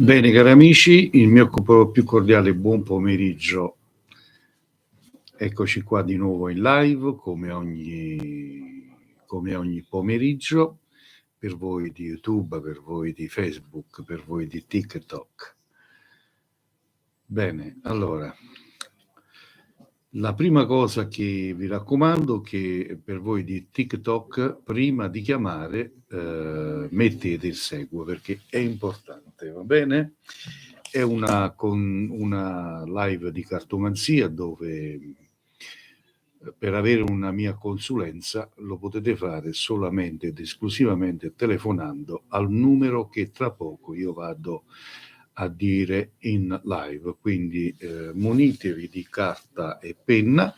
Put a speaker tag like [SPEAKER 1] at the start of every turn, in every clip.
[SPEAKER 1] Bene, cari amici, il mio più cordiale buon pomeriggio. Eccoci qua di nuovo in live, come ogni pomeriggio, per voi di YouTube, per voi di Facebook, per voi di TikTok. Bene, allora, la prima cosa che vi raccomando è che per voi di TikTok, prima di chiamare, mettete il seguo, perché è importante, va bene? È una live di cartomanzia dove per avere una mia consulenza lo potete fare solamente ed esclusivamente telefonando al numero che tra poco io vado a dire in live. Quindi munitevi di carta e penna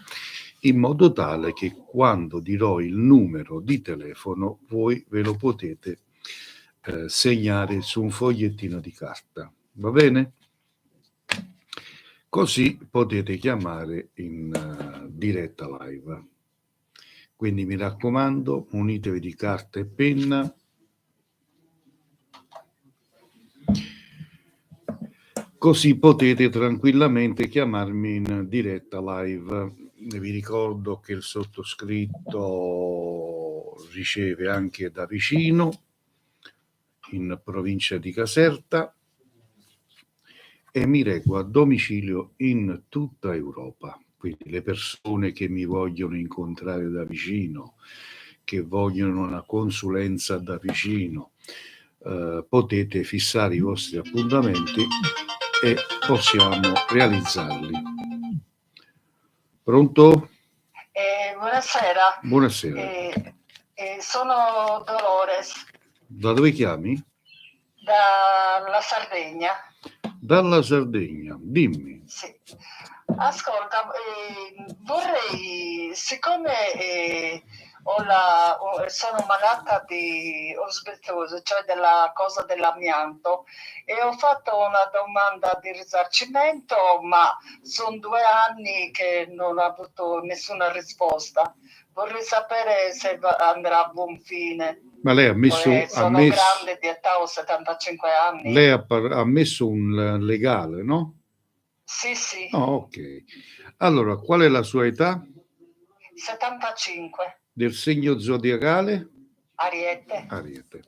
[SPEAKER 1] in modo tale che quando dirò il numero di telefono voi ve lo potete segnare su un fogliettino di carta. Va bene? Così potete chiamare in diretta live. Quindi mi raccomando, munitevi di carta e penna. Così potete tranquillamente chiamarmi in diretta live. Vi ricordo che il sottoscritto riceve anche da vicino, in provincia di Caserta, e mi reco a domicilio in tutta Europa. Quindi le persone che mi vogliono incontrare da vicino, che vogliono una consulenza da vicino, potete fissare i vostri appuntamenti e possiamo realizzarli. Pronto?
[SPEAKER 2] Buonasera.
[SPEAKER 1] Buonasera.
[SPEAKER 2] Sono Dolores.
[SPEAKER 1] Da dove chiami?
[SPEAKER 2] Dalla Sardegna.
[SPEAKER 1] Dalla Sardegna, dimmi.
[SPEAKER 2] Sì. Ascolta, vorrei, siccome sono malata di osteoporosi, cioè della cosa dell'amianto, e ho fatto una domanda di risarcimento, ma sono 2 anni che non ho avuto nessuna risposta. Vorrei sapere se andrà a buon fine.
[SPEAKER 1] Ma lei
[SPEAKER 2] sono grande di età, ho 75 anni.
[SPEAKER 1] Lei ha messo un legale, no?
[SPEAKER 2] Sì, sì.
[SPEAKER 1] Oh, ok. Allora, qual è la sua età?
[SPEAKER 2] 75.
[SPEAKER 1] Del segno zodiacale?
[SPEAKER 2] Ariete.
[SPEAKER 1] Ariete.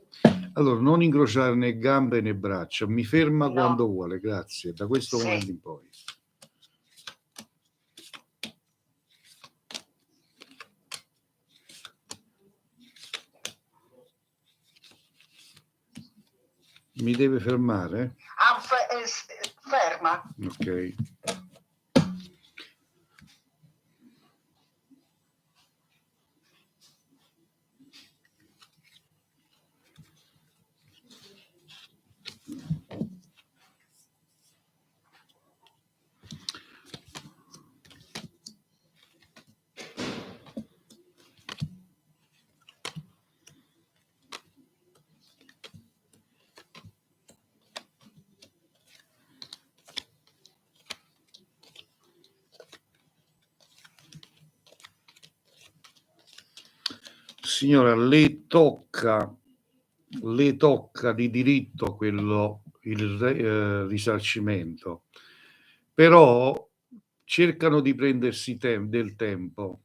[SPEAKER 1] Allora, non incrociare né gambe né braccia. Mi ferma quando vuole, grazie. Da questo momento in poi. Mi deve fermare?
[SPEAKER 2] Ferma.
[SPEAKER 1] Ok. Signora, le tocca di diritto il risarcimento, però cercano di prendersi del tempo.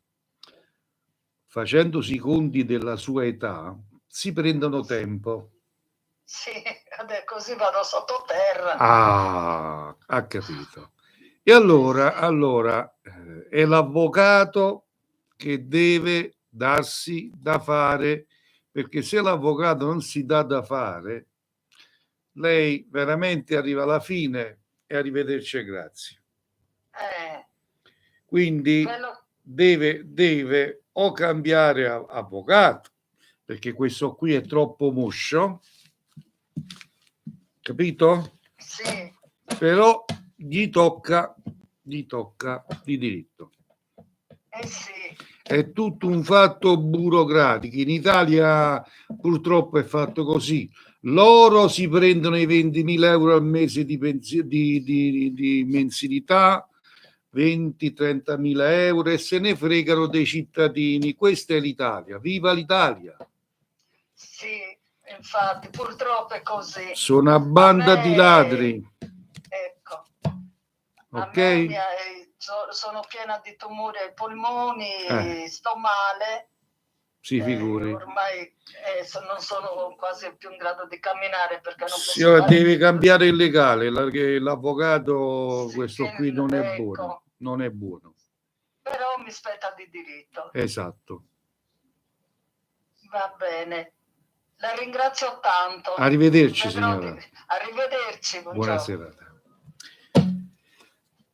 [SPEAKER 1] Facendosi i conti della sua età, si prendono tempo.
[SPEAKER 2] Sì, così vado sottoterra.
[SPEAKER 1] Ah, ha capito. E allora è l'avvocato che deve darsi da fare, perché se l'avvocato non si dà da fare, lei veramente arriva alla fine e arrivederci e grazie. Quindi deve o cambiare avvocato, perché questo qui è troppo moscio, capito?
[SPEAKER 2] Sì.
[SPEAKER 1] Però gli tocca di diritto.
[SPEAKER 2] Sì.
[SPEAKER 1] È tutto un fatto burocratico. In Italia purtroppo è fatto così. Loro si prendono i 20.000 euro al mese di mensilità, 20-30.000 euro, e se ne fregano dei cittadini. Questa è l'Italia. Viva l'Italia!
[SPEAKER 2] Sì, infatti, purtroppo è così.
[SPEAKER 1] Sono una banda di ladri.
[SPEAKER 2] Ecco.
[SPEAKER 1] Ok?
[SPEAKER 2] Sono piena di tumori ai polmoni, sto male.
[SPEAKER 1] Si figuri.
[SPEAKER 2] Ormai non sono quasi più in grado di camminare perché non posso
[SPEAKER 1] Sì,
[SPEAKER 2] fare
[SPEAKER 1] devi
[SPEAKER 2] niente.
[SPEAKER 1] cambiare il legale, l'avvocato
[SPEAKER 2] Sì,
[SPEAKER 1] questo
[SPEAKER 2] che-
[SPEAKER 1] qui non è
[SPEAKER 2] ecco.
[SPEAKER 1] buono, non è buono.
[SPEAKER 2] Però mi spetta di diritto.
[SPEAKER 1] Esatto.
[SPEAKER 2] Va bene. La ringrazio tanto.
[SPEAKER 1] Arrivederci,
[SPEAKER 2] Vedrò
[SPEAKER 1] signora.
[SPEAKER 2] Arrivederci.
[SPEAKER 1] Buona
[SPEAKER 2] Buongiorno.
[SPEAKER 1] serata.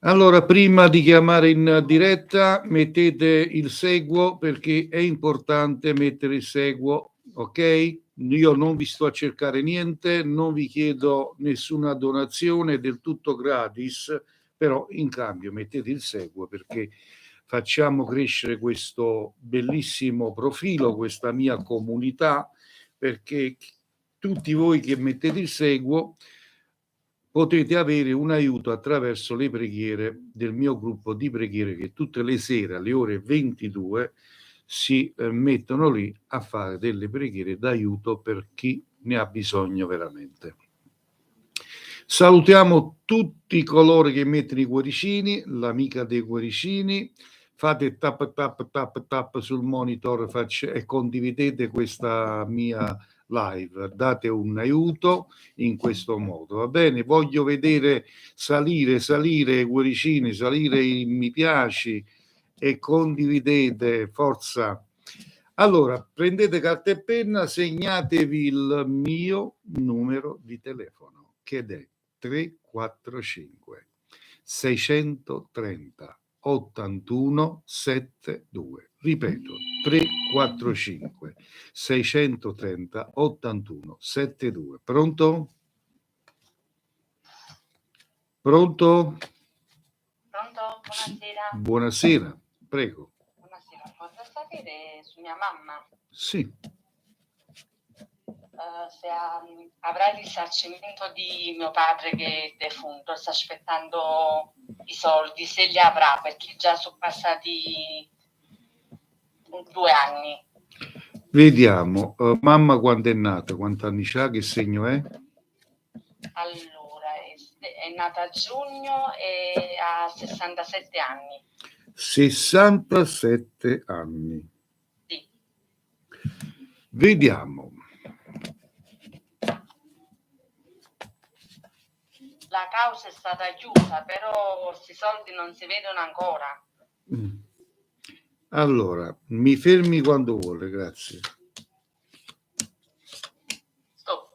[SPEAKER 1] Allora, prima di chiamare in diretta, mettete il seguo perché è importante mettere il seguo, ok? Io non vi sto a cercare niente, non vi chiedo nessuna donazione, è del tutto gratis, però in cambio mettete il seguo perché facciamo crescere questo bellissimo profilo, questa mia comunità, perché tutti voi che mettete il seguo potete avere un aiuto attraverso le preghiere del mio gruppo di preghiere che tutte le sere alle ore 22 si mettono lì a fare delle preghiere d'aiuto per chi ne ha bisogno veramente. Salutiamo tutti coloro che mettono i cuoricini, l'amica dei cuoricini, fate tap tap tap tap sul monitor e condividete questa mia live, date un aiuto in questo modo, va bene? Voglio vedere salire i cuoricini, salire i mi piaci e condividete, forza. Allora, prendete carta e penna, segnatevi il mio numero di telefono, che è 345 630 81 72. Ripeto, 345 630 81 72. Pronto? Pronto?
[SPEAKER 3] Pronto? Buonasera.
[SPEAKER 1] Buonasera, prego.
[SPEAKER 3] Buonasera, posso sapere su mia mamma
[SPEAKER 1] Sì.
[SPEAKER 3] se avrà il risarcimento di mio padre che è defunto, sta aspettando i soldi, se li avrà, perché già sono passati 2 anni.
[SPEAKER 1] Vediamo, mamma quando è nata, quanti anni c'ha, che segno è?
[SPEAKER 3] Allora, è nata a giugno e ha 67 anni.
[SPEAKER 1] 67 anni.
[SPEAKER 3] Sì.
[SPEAKER 1] Vediamo.
[SPEAKER 3] La causa è stata chiusa, però questi soldi non si vedono ancora.
[SPEAKER 1] Allora, mi fermi quando vuole, grazie.
[SPEAKER 3] Stop.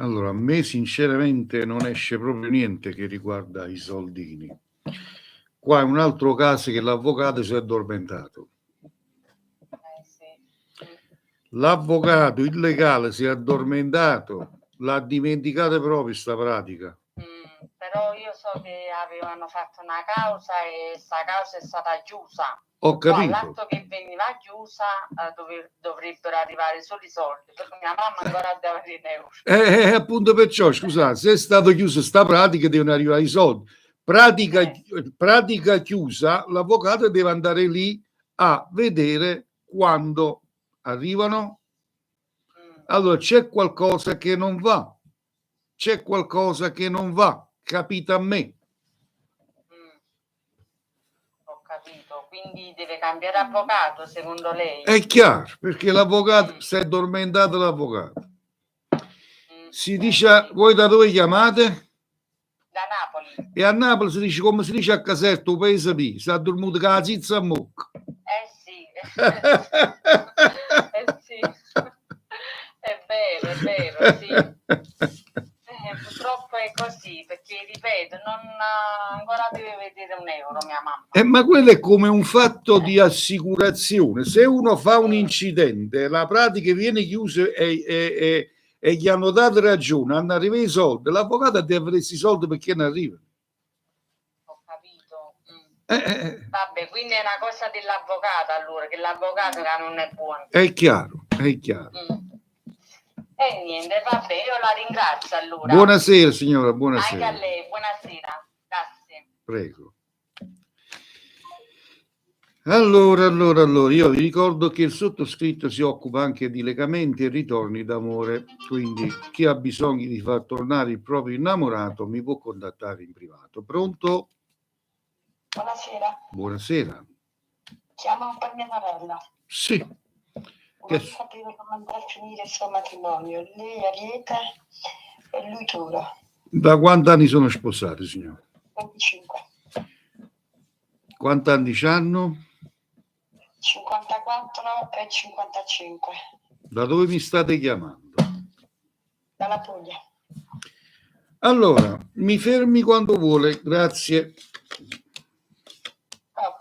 [SPEAKER 1] Allora, a me sinceramente non esce proprio niente che riguarda i soldini. Qua è un altro caso che l'avvocato si è addormentato.
[SPEAKER 3] Sì.
[SPEAKER 1] L'avvocato illegale si è addormentato, l'ha dimenticata proprio sta pratica.
[SPEAKER 3] Però io so che avevano fatto una causa e sta causa è stata chiusa.
[SPEAKER 1] Ho capito.
[SPEAKER 3] L'atto che veniva chiusa dovrebbero arrivare solo i soldi, perché mia mamma ancora deve avere euro.
[SPEAKER 1] Appunto perciò, scusate, se è stato chiuso sta pratica devono arrivare i soldi. Pratica chiusa, l'avvocato deve andare lì a vedere quando arrivano. Allora c'è qualcosa che non va. C'è qualcosa che non va, capita a me.
[SPEAKER 3] Ho capito, quindi deve cambiare avvocato secondo lei?
[SPEAKER 1] È chiaro, perché l'avvocato si è addormentato l'avvocato. Si dice, voi da dove chiamate?
[SPEAKER 3] Da Napoli.
[SPEAKER 1] E a Napoli si dice come si dice a Caserta, un paese P, si è addormentato con la zizza a mucca.
[SPEAKER 3] Sì. Sì. È vero, sì. Purtroppo è così, perché ripeto, ancora deve vedere un euro mia mamma.
[SPEAKER 1] Ma quello è come un fatto di assicurazione. Se uno fa un incidente, la pratica viene chiusa e gli hanno dato ragione, hanno arrivato i soldi, l'avvocato deve avere questi soldi perché non arrivano.
[SPEAKER 3] Ho capito. Vabbè, quindi è una cosa dell'avvocato allora, che l'avvocato che non è buono.
[SPEAKER 1] È chiaro, è chiaro.
[SPEAKER 3] E niente, vabbè, io la ringrazio allora.
[SPEAKER 1] Buonasera signora, buonasera.
[SPEAKER 3] Anche a lei, buonasera. Grazie.
[SPEAKER 1] Prego. Allora, io vi ricordo che il sottoscritto si occupa anche di legamenti e ritorni d'amore, quindi chi ha bisogno di far tornare il proprio innamorato mi può contattare in privato. Pronto?
[SPEAKER 2] Buonasera.
[SPEAKER 1] Buonasera.
[SPEAKER 2] Chiamo per mia sorella.
[SPEAKER 1] Sì.
[SPEAKER 2] Vorrei sapere come andrà a finire il suo matrimonio. Lei Ariete e lui Toro.
[SPEAKER 1] Da quanti anni sono sposati, signore?
[SPEAKER 2] 25.
[SPEAKER 1] Quanti anni hanno?
[SPEAKER 2] 54 e 55.
[SPEAKER 1] Da dove mi state chiamando?
[SPEAKER 2] Dalla Puglia.
[SPEAKER 1] Allora, mi fermi quando vuole, grazie.
[SPEAKER 2] Oh.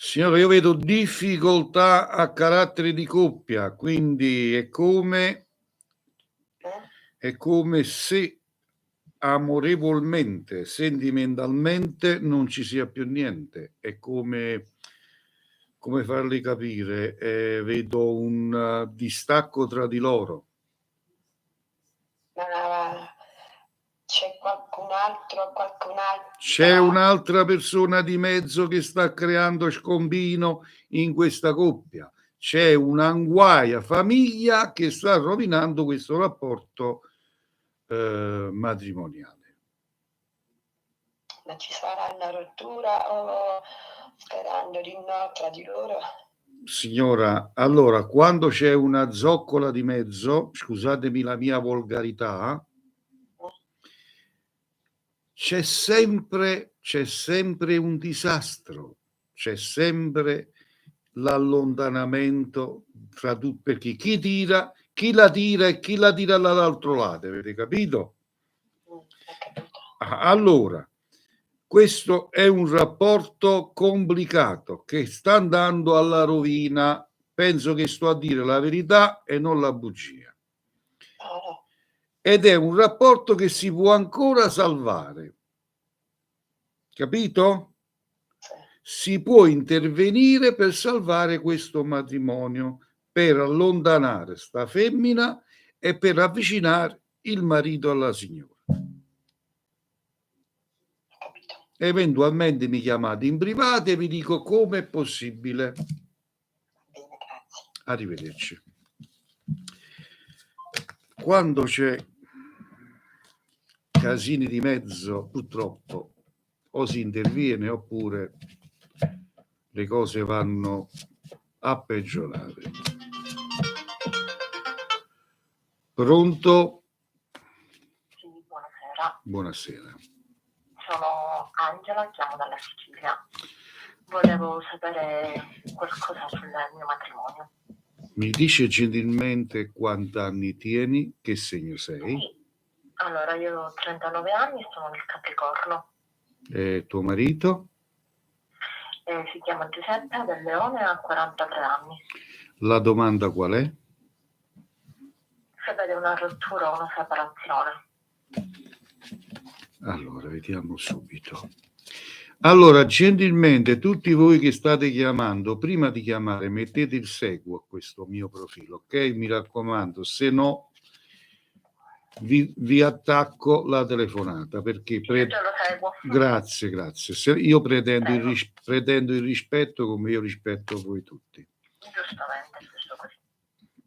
[SPEAKER 1] Signore, io vedo difficoltà a carattere di coppia, quindi è come se amorevolmente, sentimentalmente non ci sia più niente. È come farli capire, vedo un distacco tra di loro.
[SPEAKER 2] C'è qualcun'altra?
[SPEAKER 1] C'è un'altra persona di mezzo che sta creando scombino in questa coppia. C'è un'anguaia famiglia che sta rovinando questo rapporto matrimoniale.
[SPEAKER 2] Ma ci sarà una rottura o sperando di no tra di loro?
[SPEAKER 1] Signora, allora, quando c'è una zoccola di mezzo, scusatemi la mia volgarità, c'è sempre un disastro, c'è sempre l'allontanamento tra tutti, perché chi la tira e chi la tira dall'altro lato, avete capito? Allora, questo è un rapporto complicato che sta andando alla rovina. Penso che sto a dire la verità e non la bugia. Ed è un rapporto che si può ancora salvare. Capito? Si può intervenire per salvare questo matrimonio, per allontanare sta femmina e per avvicinare il marito alla signora. Eventualmente mi chiamate in privato e vi dico come è possibile.
[SPEAKER 2] Bene, grazie.
[SPEAKER 1] Arrivederci. Quando c'è casini di mezzo, purtroppo o si interviene oppure le cose vanno a peggiorare. Pronto?
[SPEAKER 4] Sì, buonasera.
[SPEAKER 1] Buonasera.
[SPEAKER 4] Sono Angela, chiamo dalla Sicilia. Volevo sapere qualcosa sul mio matrimonio.
[SPEAKER 1] Mi dice gentilmente quanti anni tieni, che segno sei?
[SPEAKER 4] Sì. Allora, io ho 39 anni e sono nel Capricorno.
[SPEAKER 1] E tuo marito?
[SPEAKER 4] Si chiama Giuseppe Del Leone, ha 43 anni.
[SPEAKER 1] La domanda qual è?
[SPEAKER 4] Se vede una rottura o una separazione.
[SPEAKER 1] Allora, vediamo subito. Allora, gentilmente, tutti voi che state chiamando, prima di chiamare mettete il seguo a questo mio profilo, ok? Mi raccomando, se no vi attacco la telefonata, perché
[SPEAKER 4] Io te lo seguo.
[SPEAKER 1] Grazie. Io pretendo il rispetto come io rispetto voi tutti.
[SPEAKER 4] Giustamente, giusto così.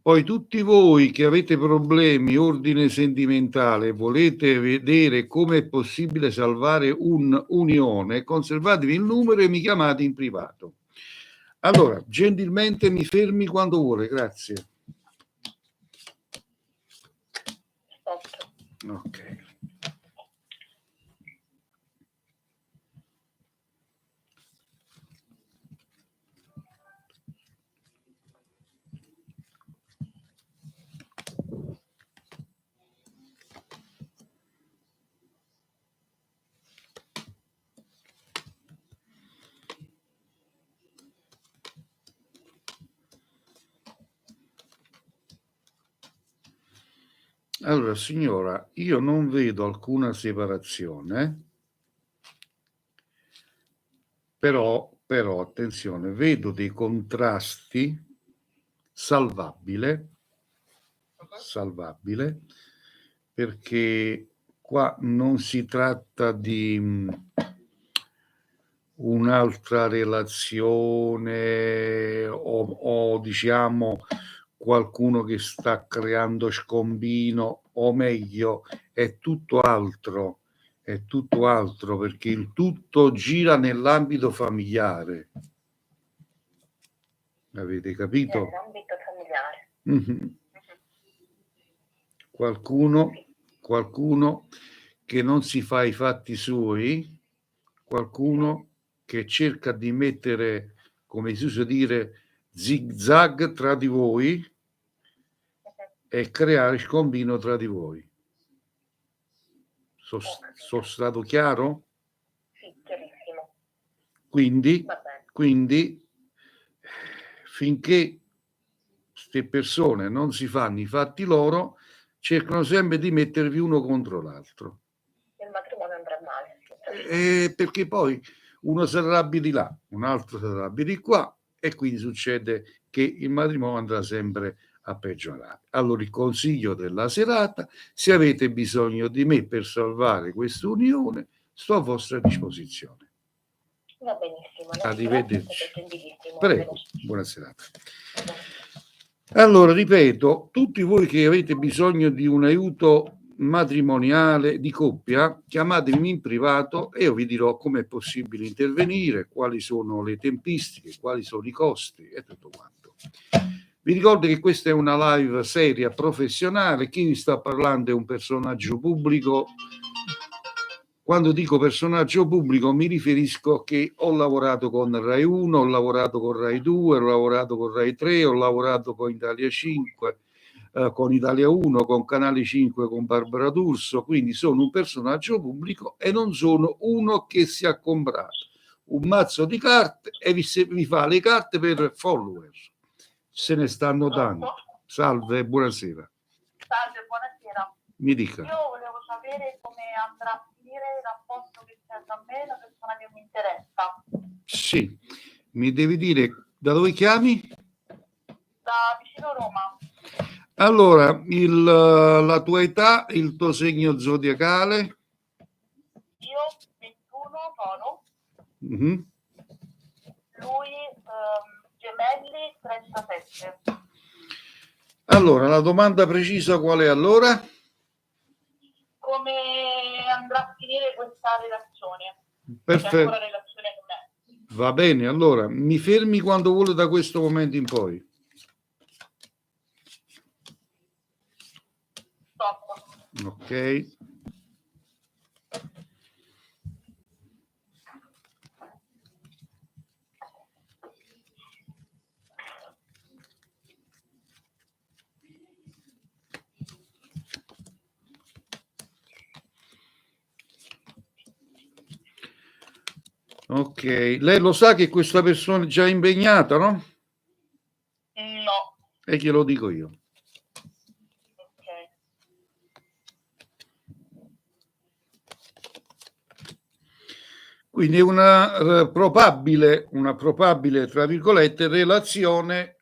[SPEAKER 1] Poi tutti voi che avete problemi, ordine sentimentale, volete vedere come è possibile salvare un'unione, conservatevi il numero e mi chiamate in privato. Allora, gentilmente mi fermi quando vuole, grazie.
[SPEAKER 4] Sto
[SPEAKER 1] Ok. Allora, signora, io non vedo alcuna separazione, però attenzione, vedo dei contrasti salvabile, perché qua non si tratta di un'altra relazione o diciamo qualcuno che sta creando scombino, o meglio è tutto altro perché il tutto gira nell'ambito familiare. Avete capito?
[SPEAKER 4] Nell'ambito familiare.
[SPEAKER 1] Mm-hmm. Qualcuno che non si fa i fatti suoi, qualcuno che cerca di mettere, come si usa dire, zig-zag tra di voi e creare scombino tra di voi. Sono stato chiaro?
[SPEAKER 4] Sì, chiarissimo.
[SPEAKER 1] Quindi finché queste persone non si fanno i fatti loro, cercano sempre di mettervi uno contro l'altro.
[SPEAKER 4] Il matrimonio andrà male.
[SPEAKER 1] Perché poi uno si arrabbia di là, un altro si arrabbia di qua e quindi succede che il matrimonio andrà sempre a peggiorare. Allora il consiglio della serata: se avete bisogno di me per salvare questa unione, sto a vostra disposizione.
[SPEAKER 4] Va benissimo.
[SPEAKER 1] Arrivederci. Prego, buona serata. Allora, ripeto, tutti voi che avete bisogno di un aiuto matrimoniale di coppia, chiamatemi in privato e io vi dirò come è possibile intervenire, quali sono le tempistiche, quali sono i costi e tutto quanto. Vi ricordo che questa è una live seria, professionale. Chi vi sta parlando è un personaggio pubblico. Quando dico personaggio pubblico mi riferisco che ho lavorato con Rai 1, ho lavorato con Rai 2, ho lavorato con Rai 3, ho lavorato con Italia 5, con Italia 1, con Canale 5, con Barbara D'Urso, quindi sono un personaggio pubblico e non sono uno che si è comprato un mazzo di carte e vi fa le carte per follower. Se ne stanno dando. Salve, buonasera.
[SPEAKER 5] Salve, buonasera.
[SPEAKER 1] Mi dica.
[SPEAKER 5] Io volevo sapere come andrà a finire il rapporto che c'è tra me e la persona che mi interessa.
[SPEAKER 1] Sì, mi devi dire da dove chiami?
[SPEAKER 5] Da vicino Roma.
[SPEAKER 1] Allora, la tua età, il tuo segno zodiacale?
[SPEAKER 5] Io 21, Toro.
[SPEAKER 1] Mm-hmm.
[SPEAKER 5] Lui Gemelli 37.
[SPEAKER 1] Allora, la domanda precisa qual è allora?
[SPEAKER 5] Come andrà a finire questa relazione?
[SPEAKER 1] Perfetto.
[SPEAKER 5] C'è ancora relazione con me.
[SPEAKER 1] Va bene, allora mi fermi quando vuole da questo momento in poi.
[SPEAKER 5] Stop.
[SPEAKER 1] Ok. Ok, lei lo sa che questa persona è già impegnata, no?
[SPEAKER 5] No.
[SPEAKER 1] E glielo dico io.
[SPEAKER 5] Ok.
[SPEAKER 1] Quindi una probabile, tra virgolette, relazione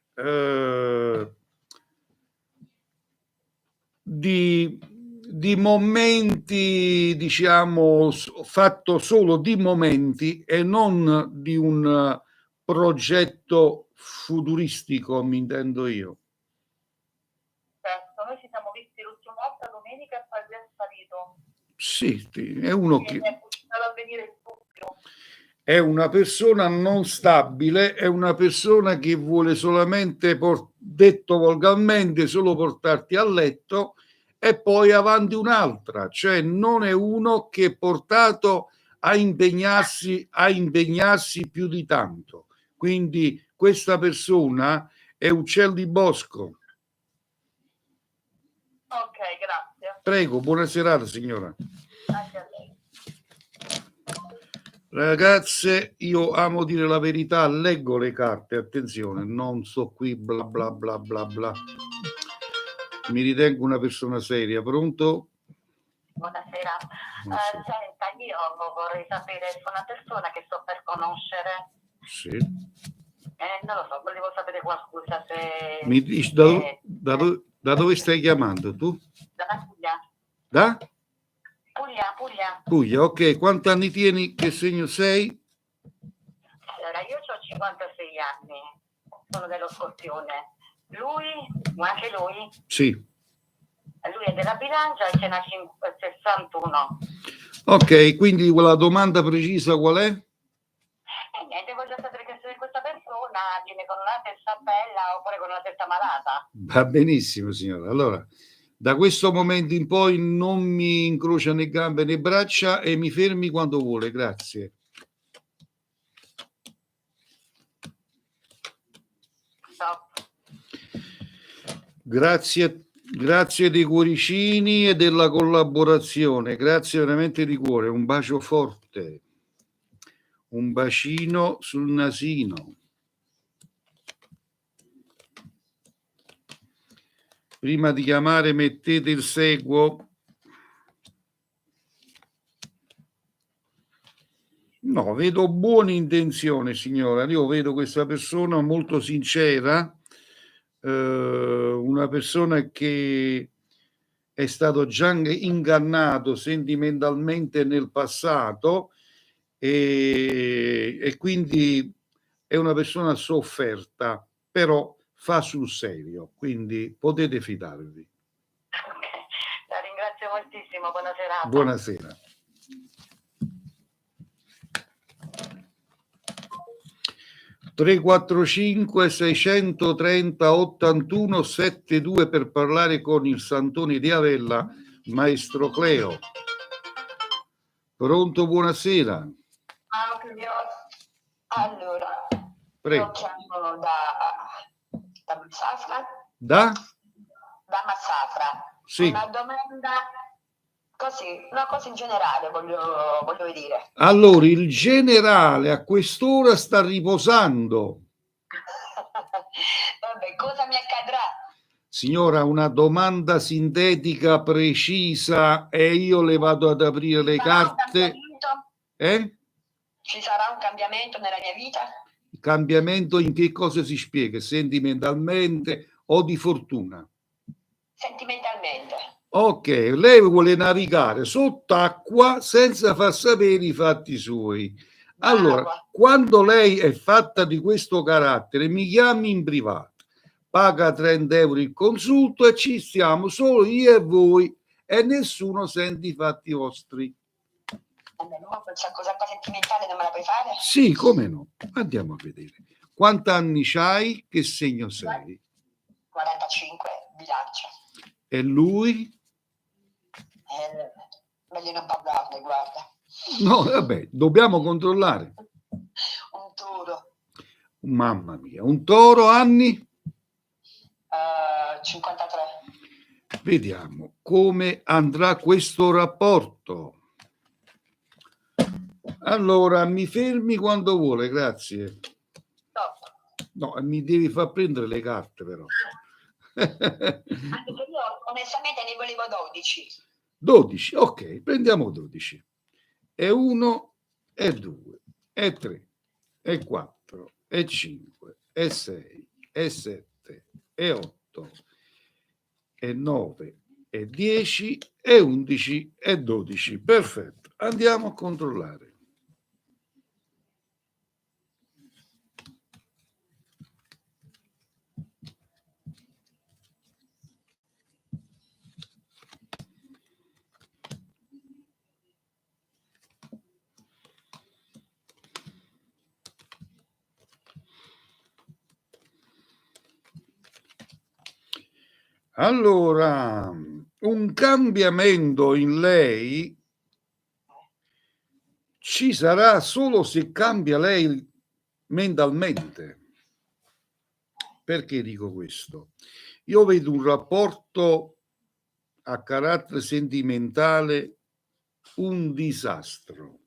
[SPEAKER 1] di momenti, diciamo, fatto solo di momenti e non di un progetto futuristico, mi intendo io.
[SPEAKER 5] Certo, noi ci siamo visti l'ultima volta domenica e poi lui è sparito.
[SPEAKER 1] Sì, è uno che...
[SPEAKER 5] è cominciato a venire il dubbio.
[SPEAKER 1] È una persona non stabile, è una persona che vuole solamente, detto volgarmente, solo portarti a letto e poi avanti un'altra, cioè non è uno che è portato a impegnarsi più di tanto. Quindi questa persona è uccel di bosco.
[SPEAKER 5] Ok, grazie.
[SPEAKER 1] Prego, buona serata signora.
[SPEAKER 5] Anche a lei.
[SPEAKER 1] Ragazze, io amo dire la verità, leggo le carte, attenzione, non sto qui bla bla bla bla bla. Mi ritengo una persona seria, pronto?
[SPEAKER 4] Buonasera.
[SPEAKER 1] Buonasera.
[SPEAKER 4] Senta, io vorrei sapere se una persona che sto per conoscere,
[SPEAKER 1] Sì.
[SPEAKER 4] non lo so, volevo sapere qualcosa se...
[SPEAKER 1] Mi dici da dove stai chiamando tu?
[SPEAKER 4] Dalla Puglia?
[SPEAKER 1] Da?
[SPEAKER 4] Puglia.
[SPEAKER 1] Puglia, ok. Quanti anni tieni? Che segno sei?
[SPEAKER 4] Allora, io ho 56 anni, sono dello Scorpione. Anche lui
[SPEAKER 1] Sì.
[SPEAKER 4] è della Bilancia e ce n'ha 61.
[SPEAKER 1] Ok, quindi la domanda precisa qual è?
[SPEAKER 4] E niente, voglio sapere che se questa persona viene con una testa bella oppure con una testa malata.
[SPEAKER 1] Va benissimo, signora. Allora, da questo momento in poi non mi incrocia né gambe né braccia e mi fermi quando vuole, grazie.
[SPEAKER 4] Stop.
[SPEAKER 1] Grazie dei cuoricini e della collaborazione, grazie veramente di cuore, un bacio forte, un bacino sul nasino. Prima di chiamare mettete il seguo. No, vedo buone intenzioni, signora. Io vedo questa persona molto sincera, una persona che è stato già ingannato sentimentalmente nel passato e quindi è una persona sofferta, però fa sul serio, quindi potete fidarvi.
[SPEAKER 4] Ok, la ringrazio moltissimo, buona serata.
[SPEAKER 1] Buonasera. (345 630 81 72) per parlare con il Santoni di Avella, maestro Cleo. Pronto, buonasera.
[SPEAKER 4] Anche io. Allora,
[SPEAKER 1] Prego.
[SPEAKER 4] io chiamo da Massafra.
[SPEAKER 1] Da?
[SPEAKER 4] Da Massafra.
[SPEAKER 1] Sì.
[SPEAKER 4] Una domanda così, una cosa in generale voglio dire.
[SPEAKER 1] Allora, il generale a quest'ora sta riposando.
[SPEAKER 4] Vabbè, cosa mi accadrà?
[SPEAKER 1] Signora, una domanda sintetica, precisa, e io le vado ad aprire le carte.
[SPEAKER 4] Ci sarà un cambiamento nella mia vita?
[SPEAKER 1] Cambiamento in che cosa si spiega? Sentimentalmente o di fortuna?
[SPEAKER 4] Sentimentalmente.
[SPEAKER 1] Ok, lei vuole navigare sott'acqua senza far sapere i fatti suoi. Allora, quando lei è fatta di questo carattere, mi chiami in privato, paga 30 euro il consulto e ci stiamo solo io e voi e nessuno sente i fatti vostri.
[SPEAKER 4] Questa cosa qua sentimentale non me la puoi fare?
[SPEAKER 1] Sì, come no? Andiamo a vedere. Quanti anni c'hai? Che segno sei?
[SPEAKER 4] 45, Bilancia.
[SPEAKER 1] E lui?
[SPEAKER 4] Meglio non parlarne, guarda.
[SPEAKER 1] No, vabbè, dobbiamo controllare.
[SPEAKER 4] Un toro.
[SPEAKER 1] Mamma mia, un toro, anni?
[SPEAKER 4] 53.
[SPEAKER 1] Vediamo come andrà questo rapporto. Allora, mi fermi quando vuole, grazie. No, mi devi far prendere le carte però.
[SPEAKER 4] Anche che io onestamente ne volevo 12.
[SPEAKER 1] 12, ok, prendiamo 12. E 1, e 2, e 3, e 4, e 5, e 6, e 7, e 8, e 9, e 10, e 11, e 12. Perfetto, andiamo a controllare. Allora, un cambiamento in lei ci sarà solo se cambia lei mentalmente. Perché dico questo? Io vedo un rapporto a carattere sentimentale, un disastro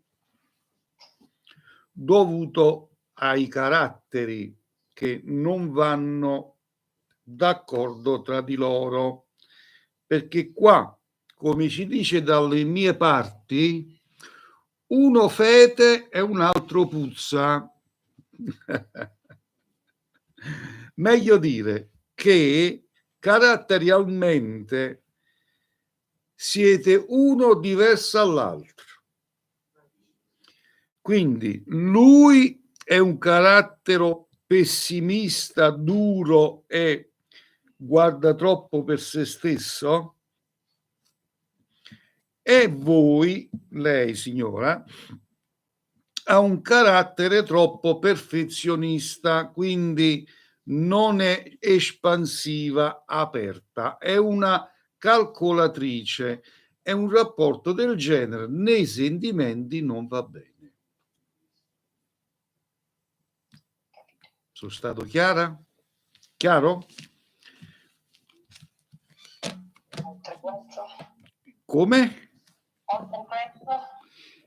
[SPEAKER 1] dovuto ai caratteri che non vanno d'accordo tra di loro, perché qua, come si dice dalle mie parti, uno fete e un altro puzza. Meglio dire che caratterialmente siete uno diverso dall'altro. Quindi lui è un carattere pessimista, duro e guarda troppo per se stesso, e voi, lei signora, ha un carattere troppo perfezionista, quindi non è espansiva, aperta, è una calcolatrice, è un rapporto del genere, nei sentimenti non va bene. Sono stato chiara? Chiaro?
[SPEAKER 2] Oltre questo,
[SPEAKER 1] Come?
[SPEAKER 4] Oltre questo,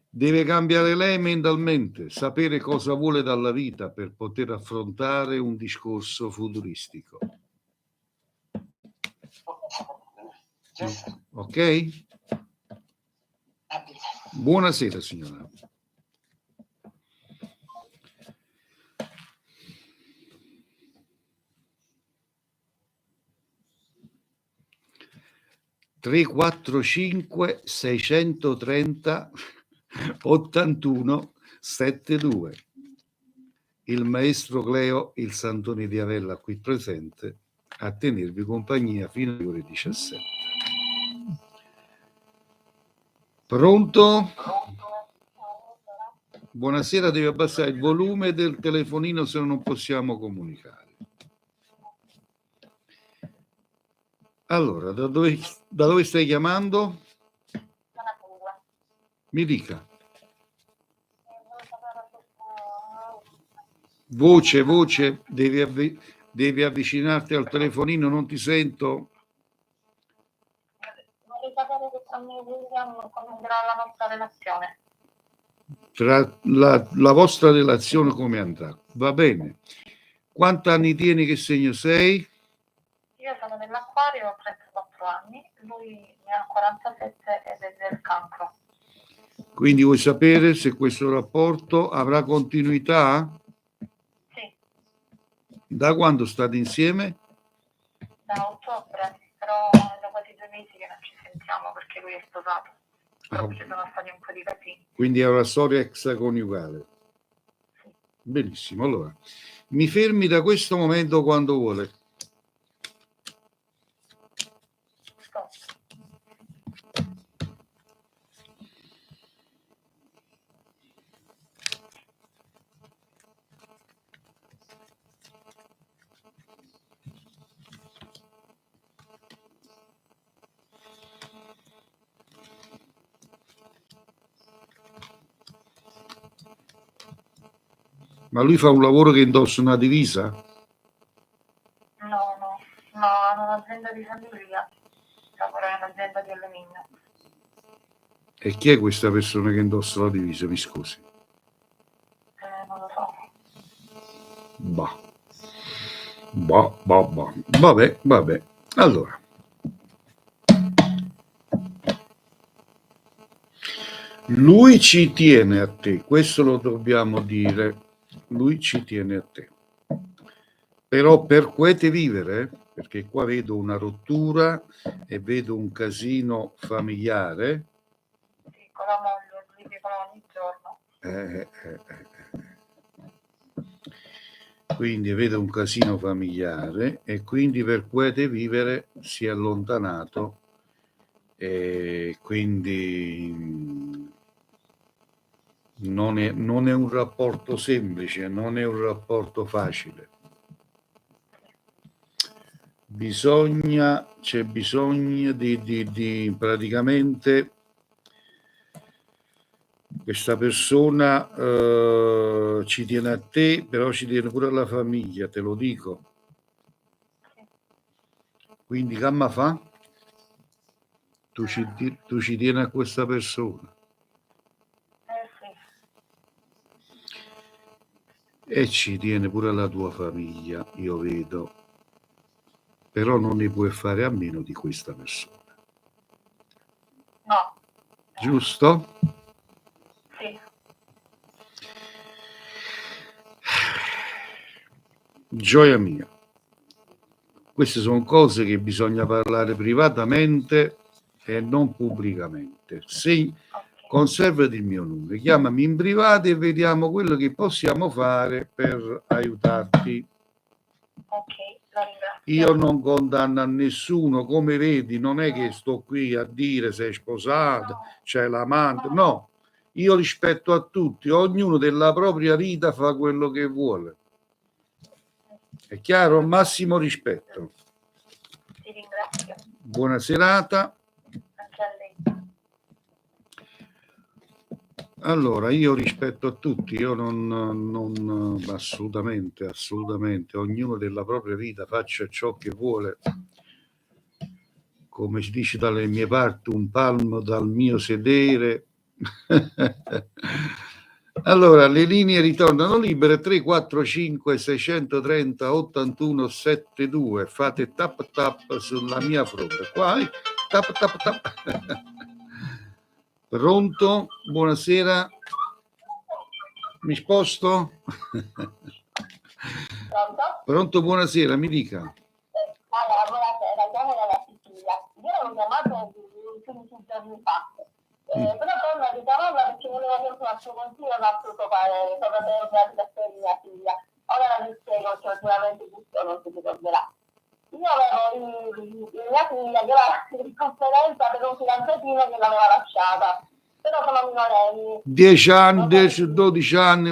[SPEAKER 1] Deve cambiare lei mentalmente, sapere cosa vuole dalla vita per poter affrontare un discorso futuristico.
[SPEAKER 2] giusto?
[SPEAKER 1] Ok?
[SPEAKER 2] Va bene.
[SPEAKER 1] Buonasera signora. Tre, quattro, cinque, 630 81 72. Il maestro Cleo, il Santoni di Avella qui presente, a tenervi compagnia fino alle ore 17. Pronto? Buonasera, devi abbassare il volume del telefonino se no non possiamo comunicare. Allora, da dove stai chiamando?
[SPEAKER 4] zona Puglia.
[SPEAKER 1] Mi dica.
[SPEAKER 4] Volevo sapere
[SPEAKER 1] Voce, devi avvicinarti al telefonino, non ti sento.
[SPEAKER 4] vorrei sapere che con William come andrà la nostra relazione.
[SPEAKER 1] Tra la vostra relazione come andrà? Va bene. Quanti anni tieni, che segno sei?
[SPEAKER 4] Io sono dell'Acquario, ho 34 anni, lui ne ha 47 ed è del Cancro.
[SPEAKER 1] Quindi vuoi sapere se questo rapporto avrà continuità?
[SPEAKER 4] Sì,
[SPEAKER 1] Da quando state insieme?
[SPEAKER 4] da ottobre, però da quasi 2 mesi che non ci sentiamo perché lui è sposato. Però ci sono stati un po' di casini.
[SPEAKER 1] Quindi è una storia extraconiugale.
[SPEAKER 4] Sì.
[SPEAKER 1] Benissimo, allora mi fermi da questo momento quando vuole.
[SPEAKER 4] Stop.
[SPEAKER 1] Ma lui fa un lavoro che indossa una divisa?
[SPEAKER 4] No, ha un'azienda di famiglia, lavora in un'azienda di alluminio.
[SPEAKER 1] E chi è questa persona che indossa la divisa? Mi scusi.
[SPEAKER 4] Non lo so.
[SPEAKER 1] Vabbè. Allora, lui ci tiene a te, questo lo dobbiamo dire. Lui ci tiene a te. Però per quiete vivere, perché qua vedo una rottura e vedo un casino familiare.
[SPEAKER 4] Sì, con la moglie, litigo ogni giorno.
[SPEAKER 1] Quindi vedo un casino familiare e quindi per quiete vivere si è allontanato, e quindi non è un rapporto semplice, non è un rapporto facile. c'è bisogno di praticamente questa persona ci tiene a te, però ci tiene pure alla famiglia, te lo dico. Quindi che ma fa? Tu ci tieni a questa persona.
[SPEAKER 4] Sì.
[SPEAKER 1] E ci tiene pure la tua famiglia, io vedo. Però non ne puoi fare a meno di questa persona.
[SPEAKER 4] No.
[SPEAKER 1] Giusto?
[SPEAKER 4] Sì.
[SPEAKER 1] Gioia mia, queste sono cose che bisogna parlare privatamente e non pubblicamente. Se conservati il mio numero, chiamami in privato e vediamo quello che possiamo fare per aiutarti.
[SPEAKER 4] Ok, la ringrazio.
[SPEAKER 1] Io non condanno a nessuno, come vedi, non è che sto qui a dire sei sposata, c'è l'amante, no. Io rispetto a tutti, ognuno della propria vita fa quello che vuole. È chiaro? Massimo rispetto.
[SPEAKER 4] Ti ringrazio.
[SPEAKER 1] Buona serata.
[SPEAKER 4] Anche a lei.
[SPEAKER 1] Allora, io rispetto a tutti, io non assolutamente, ognuno della propria vita faccia ciò che vuole. Come si dice dalle mie parti, un palmo dal mio sedere. Allora, le linee ritornano libere 345 630 81 72. Fate tap tap sulla mia fronte. Qua, tap tap tap. Pronto? Buonasera. Mi sposto? Pronto, buonasera, mi dica.
[SPEAKER 5] Allora, buonasera, chiamo dalla Sicilia. Io ho chiamato 15 giorni fa, però poi mi richiamava perché volevo avere un altro consiglio, un altro parere, proprio per la di mia figlia. Ora vi spiego che sicuramente tutto non si ricorderà. Io avevo mia figlia che era in conferenza per un fidanzatino che l'aveva lasciata, però sono minorenni.
[SPEAKER 1] 10 anni, 10, 12 anni,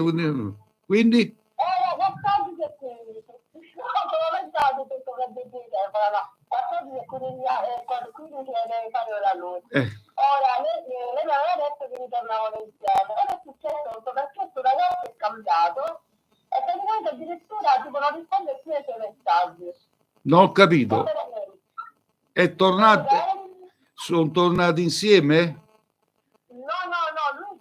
[SPEAKER 1] quindi?
[SPEAKER 5] Era 14 e 15. No, sono pensati tutto per dire, no. 14 e 15 deve fare ora lui. Ora, lei mi aveva detto che ritornavano insieme. Ora è successo perché questo ragazzo è cambiato e praticamente addirittura tipo non risponde più ai suoi messaggi.
[SPEAKER 1] Non ho capito. È tornato? Sono tornati insieme?
[SPEAKER 5] No, lui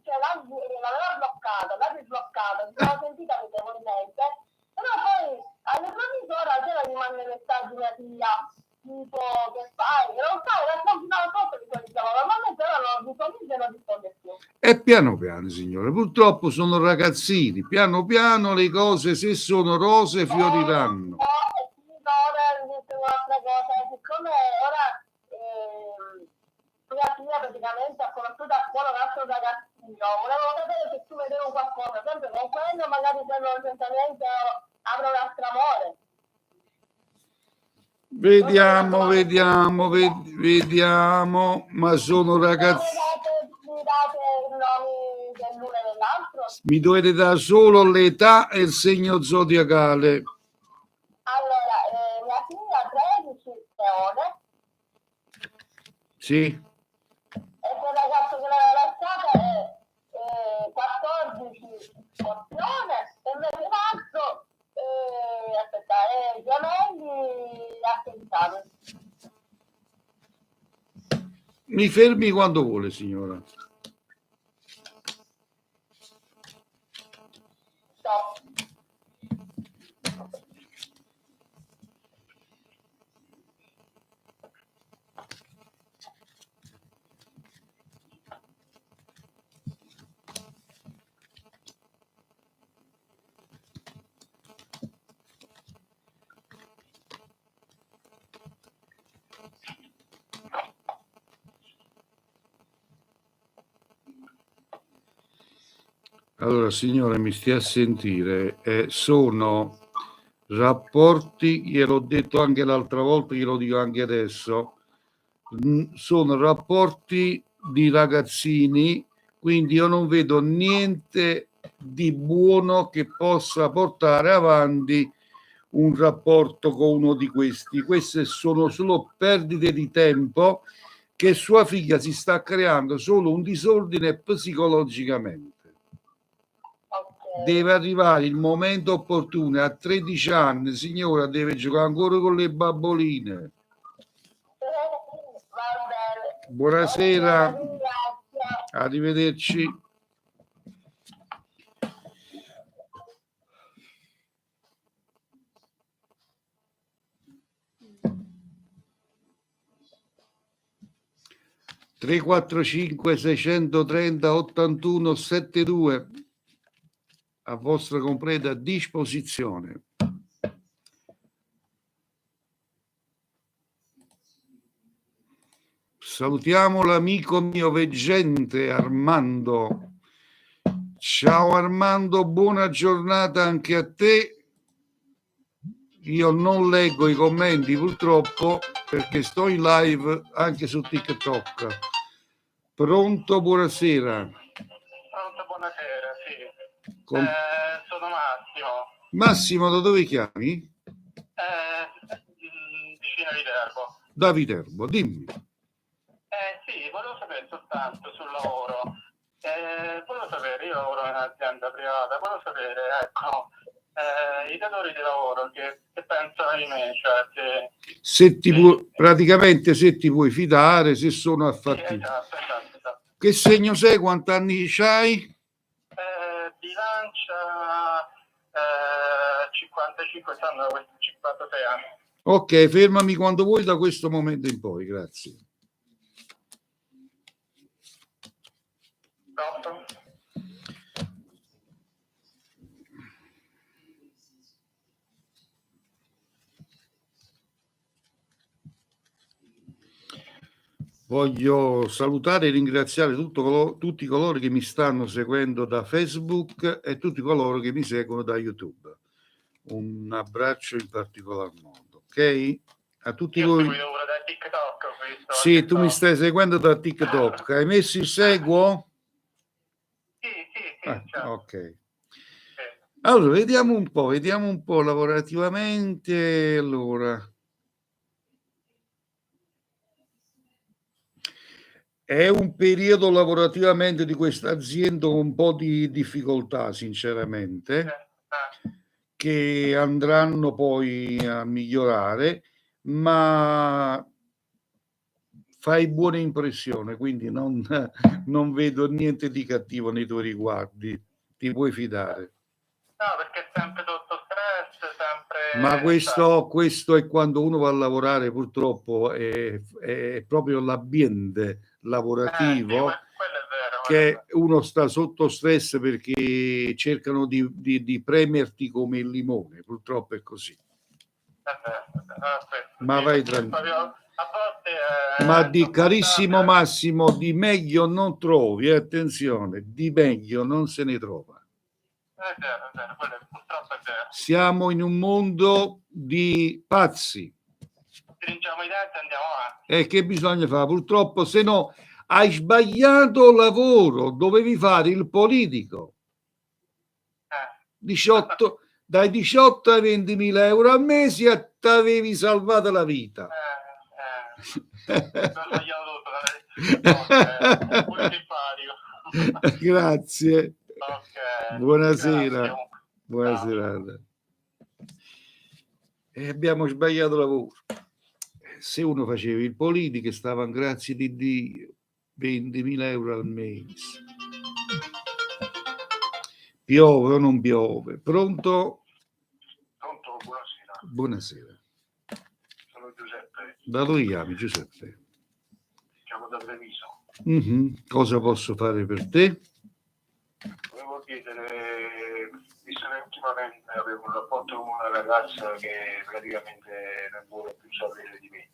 [SPEAKER 5] l'aveva bloccato, l'ha risbloccato, si sono sentita amichevolmente, però poi all'improvviso ora c'era di mandare messaggi mia figlia, tipo che fai, non sai, raccontava tutto di quelli che normalmente ora non risponde e non risponde più.
[SPEAKER 1] E piano piano, signore, purtroppo sono ragazzini, piano piano le cose, se sono rose, fioriranno.
[SPEAKER 5] Ora un'altra cosa, siccome ora mia figlia praticamente ha conosciuto a scuola un altro ragazzino, volevo sapere se tu vedevi qualcosa, sempre con quello magari se non certamente avrò un altro amore.
[SPEAKER 1] Vediamo, ma sono ragazzi.
[SPEAKER 5] Mi date i nomi dell'uno e dell'altro?
[SPEAKER 1] Mi dovete dare solo l'età e il segno zodiacale.
[SPEAKER 5] Allora, mia figlia 13 Leone.
[SPEAKER 1] Sì.
[SPEAKER 5] E quel ragazzo che l'aveva lasciata è 14 Scorpione e invece Marzo Gemelli a 16 anni.
[SPEAKER 1] Mi fermi quando vuole, signora.
[SPEAKER 5] Stop.
[SPEAKER 1] Allora, signore, mi stia a sentire, sono rapporti, gliel'ho detto anche l'altra volta, glielo dico anche adesso, sono rapporti di ragazzini, quindi io non vedo niente di buono che possa portare avanti un rapporto con uno di questi. Queste sono solo perdite di tempo che sua figlia si sta creando solo un disordine psicologicamente. Deve arrivare il momento opportuno. A 13 anni, signora, deve giocare ancora con le babboline. Buonasera, arrivederci. Tre, 4, 5, 630 81 72 a vostra completa disposizione. Salutiamo l'amico mio veggente Armando. Ciao Armando, buona giornata anche a te. Io non leggo i commenti purtroppo perché sto in live anche su TikTok. Pronto, buonasera.
[SPEAKER 6] Pronto, buonasera, sì.
[SPEAKER 1] Con...
[SPEAKER 6] sono Massimo.
[SPEAKER 1] Massimo, da dove chiami?
[SPEAKER 6] Vicino a Viterbo.
[SPEAKER 1] Da Viterbo, dimmi.
[SPEAKER 6] Sì, volevo sapere soltanto sul lavoro. Volevo sapere, io lavoro in un'azienda privata, volevo sapere, ecco, i datori di lavoro che pensano di me, cioè
[SPEAKER 1] se ti praticamente se ti puoi fidare, se sono affatti.
[SPEAKER 6] Sì, esatto.
[SPEAKER 1] Che segno sei? Quanti anni c'hai?
[SPEAKER 6] Bilancia 55, stanno 56 anni.
[SPEAKER 1] Ok, fermami quando vuoi da questo momento in poi, grazie.
[SPEAKER 6] Pronto?
[SPEAKER 1] Voglio salutare e ringraziare tutti coloro che mi stanno seguendo da Facebook e tutti coloro che mi seguono da YouTube. Un abbraccio in particolar modo, ok? A tutti voi.
[SPEAKER 6] Da TikTok, ho visto,
[SPEAKER 1] sì, TikTok. Tu mi stai seguendo da TikTok. Hai messo il seguo?
[SPEAKER 6] Sì, certo.
[SPEAKER 1] Ok. Allora, vediamo un po' lavorativamente. Allora, è un periodo lavorativamente di questa azienda con un po' di difficoltà, sinceramente, che andranno poi a migliorare, ma fai buona impressione, quindi non vedo niente di cattivo nei tuoi riguardi, ti puoi fidare.
[SPEAKER 6] No, perché è sempre tutto stress, sempre...
[SPEAKER 1] Ma questo è quando uno va a lavorare, purtroppo è proprio l'ambiente lavorativo,
[SPEAKER 6] sì, quello è vero,
[SPEAKER 1] che uno sta sotto stress perché cercano di premerti come il limone, purtroppo è così. Ma vai tranquillo. Ma carissimo Massimo, di meglio non trovi, attenzione, di meglio non se ne trova.
[SPEAKER 6] È vero, purtroppo è vero.
[SPEAKER 1] Siamo in un mondo di pazzi.
[SPEAKER 6] Stringiamo i denti e andiamo avanti.
[SPEAKER 1] E che bisogna fare? Purtroppo, se no, hai sbagliato lavoro, dovevi fare il politico. 18, dai 18 ai 20.000 euro al mese e ti avevi salvato la vita. Grazie.
[SPEAKER 6] Okay.
[SPEAKER 1] Buonasera.
[SPEAKER 6] Grazie.
[SPEAKER 1] Buonasera. Abbiamo sbagliato lavoro. Se uno faceva il politico stava, grazie di Dio, 20.000 euro al mese. Piove o non piove? Pronto?
[SPEAKER 6] Pronto, buonasera.
[SPEAKER 1] Buonasera.
[SPEAKER 6] Sono Giuseppe.
[SPEAKER 1] Da dove chiami, Giuseppe?
[SPEAKER 6] Chiamo da Treviso.
[SPEAKER 1] Cosa posso fare per te?
[SPEAKER 6] Volevo chiedere, visto che ultimamente avevo un rapporto con una ragazza che praticamente non vuole più sapere di me.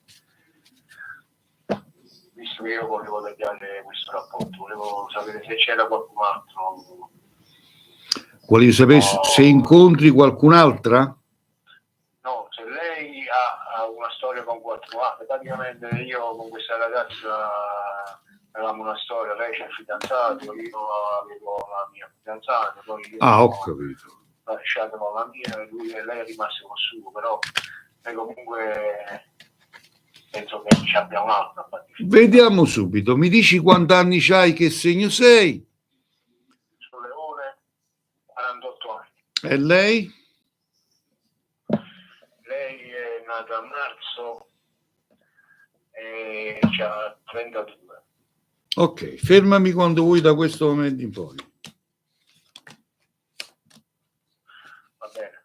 [SPEAKER 6] Visto che io volevo tagliare questo rapporto, volevo sapere se c'era qualcun altro.
[SPEAKER 1] Volevi sapere se incontri qualcun'altra?
[SPEAKER 6] No, se lei ha una storia con qualcun altro. Praticamente io con questa ragazza avevamo una storia, lei c'è il fidanzato, io avevo la mia fidanzata. Poi io
[SPEAKER 1] ho capito.
[SPEAKER 6] lasciato la mia, lei è rimasto con suo, però comunque penso che ci abbia un altro.
[SPEAKER 1] Vediamo subito, mi dici quanti anni c'hai, che segno sei?
[SPEAKER 6] Sono Leone, 48 anni.
[SPEAKER 1] E lei?
[SPEAKER 6] Lei è nata a marzo e ha 32.
[SPEAKER 1] Ok, fermami quando vuoi da questo momento in poi.
[SPEAKER 6] Va bene.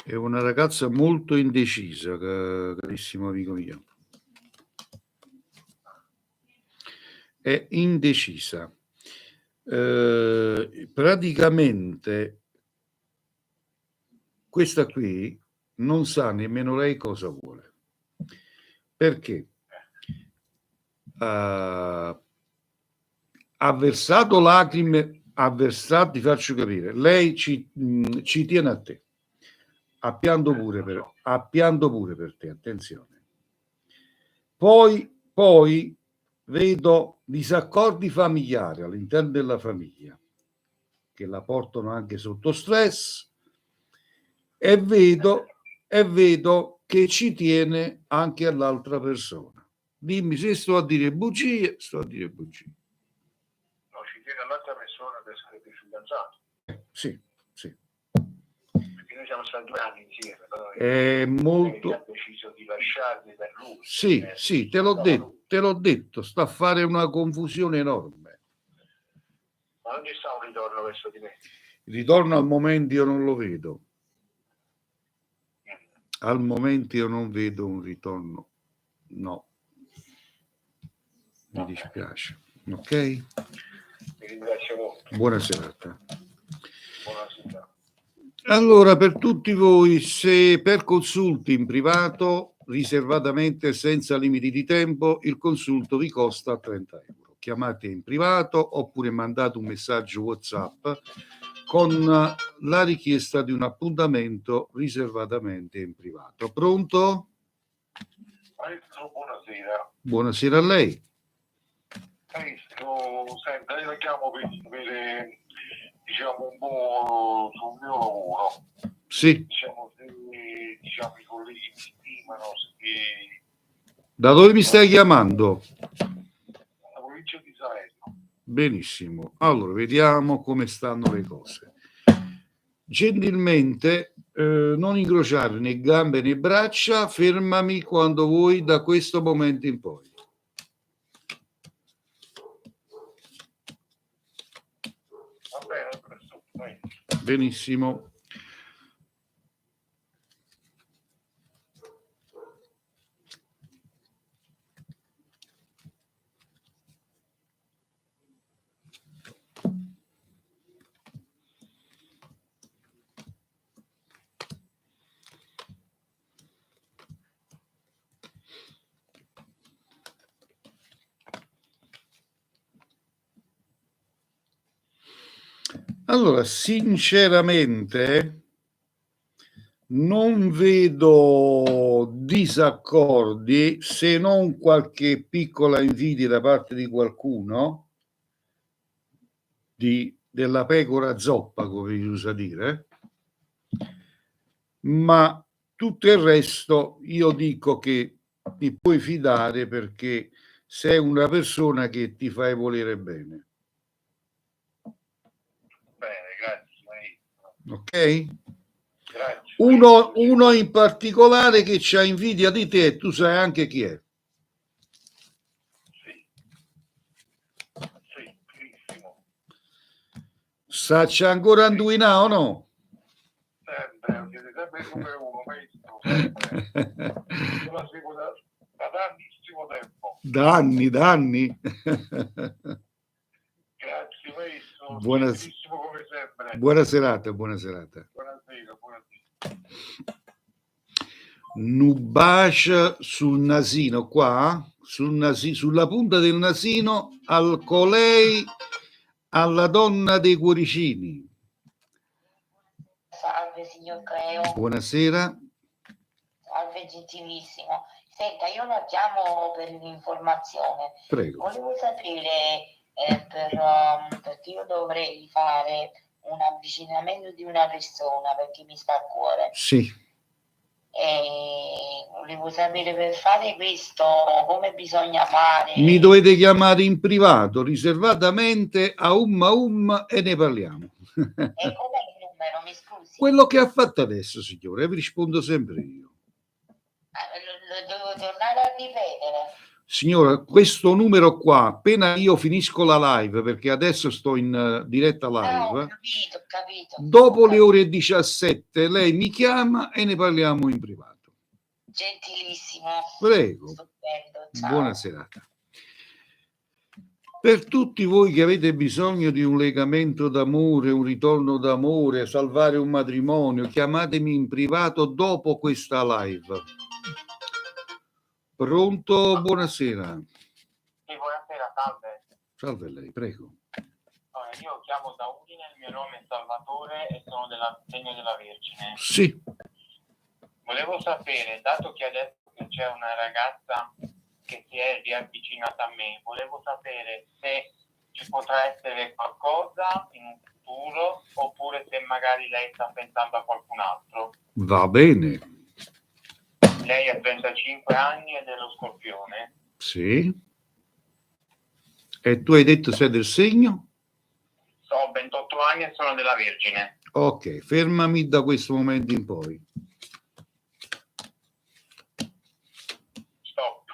[SPEAKER 1] È una ragazza molto indecisa, carissimo amico mio. È indecisa. Praticamente questa qui non sa nemmeno lei cosa vuole. Perché? Ha versato lacrime, ti faccio capire, lei ci tiene a te. Ha pianto pure per te, attenzione. Poi vedo disaccordi familiari all'interno della famiglia che la portano anche sotto stress e vedo che ci tiene anche all'altra persona. Dimmi se sto a dire bugie, sto a dire bugie.
[SPEAKER 6] No, ci tiene all'altra persona per essere più fidanzato.
[SPEAKER 1] Sì.
[SPEAKER 6] Perché noi siamo stati 2 anni insieme, però
[SPEAKER 1] è molto...
[SPEAKER 6] lei ha deciso di lasciarmi per lui.
[SPEAKER 1] Sì, te l'ho detto, sta a fare una confusione enorme.
[SPEAKER 6] Ma non ci sta un ritorno verso di me.
[SPEAKER 1] Il ritorno al momento io non lo vedo. Al momento io non vedo un ritorno. No. Mi dispiace. Ok?
[SPEAKER 6] Mi ringrazio molto.
[SPEAKER 1] Buona serata.
[SPEAKER 6] Buonasera.
[SPEAKER 1] Allora, per tutti voi, se per consulti in privato, riservatamente senza limiti di tempo, il consulto vi costa 30 euro. Chiamate in privato oppure mandate un messaggio WhatsApp con la richiesta di un appuntamento riservatamente in privato. Pronto?
[SPEAKER 6] Maestro, buonasera.
[SPEAKER 1] Buonasera a lei.
[SPEAKER 6] Maestro, senta, io la chiamo per diciamo un po' sul mio lavoro.
[SPEAKER 1] Sì.
[SPEAKER 6] Diciamo, se i colleghi mi stimano, se...
[SPEAKER 1] Da dove mi stai chiamando?
[SPEAKER 6] La provincia di Salerno.
[SPEAKER 1] Benissimo. Allora, vediamo come stanno le cose. Gentilmente, non incrociare né gambe né braccia, fermami quando vuoi da questo momento in poi.
[SPEAKER 6] Va bene,
[SPEAKER 1] benissimo. Allora, sinceramente non vedo disaccordi, se non qualche piccola invidia da parte di qualcuno, della pecora zoppa, come si usa dire, ma tutto il resto io dico che ti puoi fidare perché sei una persona che ti fai volere bene. Ok?
[SPEAKER 6] Grazie.
[SPEAKER 1] Uno in particolare che c'ha invidia di te, tu sai anche chi è.
[SPEAKER 6] Sì, benissimo.
[SPEAKER 1] Sacci ancora Anduina o no?
[SPEAKER 6] Sempre, sempre come uno, maestro, sempre. Io la seguo da tantissimo tempo.
[SPEAKER 1] Da anni.
[SPEAKER 6] Grazie, maestro.
[SPEAKER 1] Buonasera.
[SPEAKER 6] Come sempre.
[SPEAKER 1] Buona serata.
[SPEAKER 6] Buonasera.
[SPEAKER 1] Nubash sul nasino qua, sulla punta del nasino, al colei, alla donna dei cuoricini.
[SPEAKER 7] Salve signor Cleo.
[SPEAKER 1] Buonasera.
[SPEAKER 7] Salve gentilissimo. Senta, io la chiamo per un'informazione.
[SPEAKER 1] Prego.
[SPEAKER 7] Volevo sapere perché io dovrei fare un avvicinamento di una persona perché mi sta a cuore.
[SPEAKER 1] Sì.
[SPEAKER 7] E volevo sapere per fare questo come bisogna fare.
[SPEAKER 1] Mi dovete chiamare in privato, riservatamente a e ne parliamo.
[SPEAKER 7] E com'è il numero, mi scusi?
[SPEAKER 1] Quello che ha fatto adesso, signore, vi rispondo sempre io.
[SPEAKER 7] Lo devo tornare a ripetere.
[SPEAKER 1] Signora, questo numero qua, appena io finisco la live, perché adesso sto in diretta live,
[SPEAKER 7] ho capito.
[SPEAKER 1] dopo le ore 17 lei mi chiama e ne parliamo in privato.
[SPEAKER 7] Gentilissimo.
[SPEAKER 1] Prego.
[SPEAKER 7] Stupendo. Ciao.
[SPEAKER 1] Buona serata. Per tutti voi che avete bisogno di un legamento d'amore, un ritorno d'amore, salvare un matrimonio, chiamatemi in privato dopo questa live. Pronto? Buonasera.
[SPEAKER 6] Sì, buonasera, salve.
[SPEAKER 1] Salve a lei, prego.
[SPEAKER 6] Io chiamo da Udine, il mio nome è Salvatore e sono della Segno della Vergine.
[SPEAKER 1] Sì.
[SPEAKER 6] Volevo sapere, dato che adesso che c'è una ragazza che si è riavvicinata a me, volevo sapere se ci potrà essere qualcosa in un futuro oppure se magari lei sta pensando a qualcun altro.
[SPEAKER 1] Va bene.
[SPEAKER 6] Lei ha 35 anni ed è lo Scorpione.
[SPEAKER 1] Sì. E tu hai detto sei del segno?
[SPEAKER 6] Ho 28 anni e sono della Vergine.
[SPEAKER 1] Ok, fermami da questo momento in poi.
[SPEAKER 6] Stop.